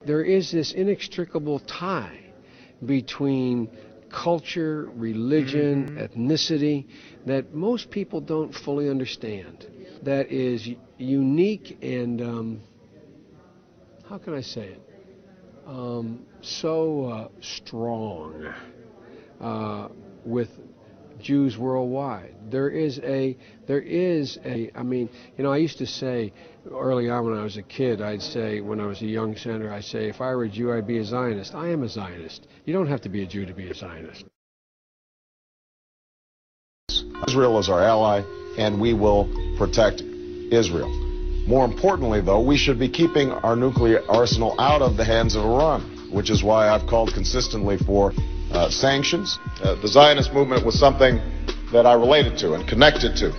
There is this inextricable tie between culture, religion, ethnicity that most people don't fully understand. That is unique and, how can I say it, so strong with Jews worldwide. There is a, I mean, you know, I used to say early on when I was a kid, I'd say, when I was a young senator, I'd say, if I were a Jew, I'd be a Zionist. I am a Zionist. You don't have to be a Jew to be a Zionist. Israel is our ally, and we will protect Israel. More importantly, though, we should be keeping our nuclear arsenal out of the hands of Iran, which is why I've called consistently for sanctions. The Zionist movement was something that I related to and connected to.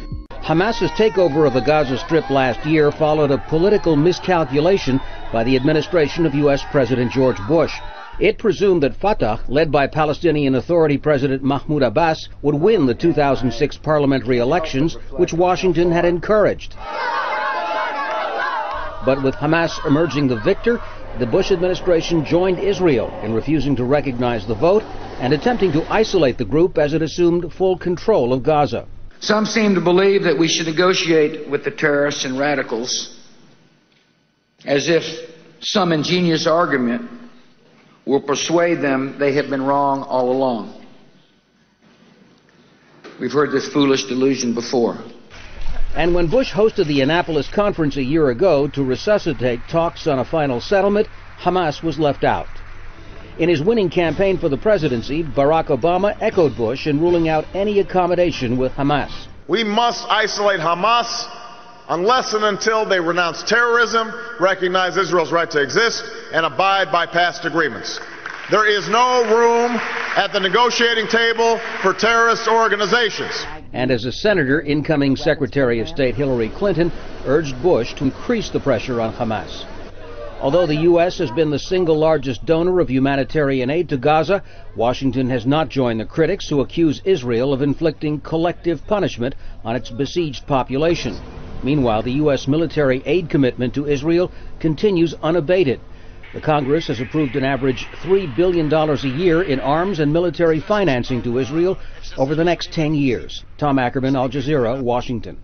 Hamas's takeover of the Gaza Strip last year followed a political miscalculation by the administration of U.S. President George Bush. It presumed that Fatah, led by Palestinian Authority President Mahmoud Abbas, would win the 2006 parliamentary elections, which Washington had encouraged. But with Hamas emerging the victor, the Bush administration joined Israel in refusing to recognize the vote and attempting to isolate the group as it assumed full control of Gaza. Some seem to believe that we should negotiate with the terrorists and radicals as if some ingenious argument will persuade them they have been wrong all along. We've heard this foolish delusion before. And when Bush hosted the Annapolis conference a year ago to resuscitate talks on a final settlement, Hamas was left out. In his winning campaign for the presidency, Barack Obama echoed Bush in ruling out any accommodation with Hamas. We must isolate Hamas unless and until they renounce terrorism, recognize Israel's right to exist, and abide by past agreements. There is no room at the negotiating table for terrorist organizations. And as a senator, incoming Secretary of State Hillary Clinton urged Bush to increase the pressure on Hamas. Although the U.S. has been the single largest donor of humanitarian aid to Gaza, Washington has not joined the critics who accuse Israel of inflicting collective punishment on its besieged population. Meanwhile, the U.S. military aid commitment to Israel continues unabated. The Congress has approved an average $3 billion a year in arms and military financing to Israel over the next 10 years. Tom Ackerman, Al Jazeera, Washington.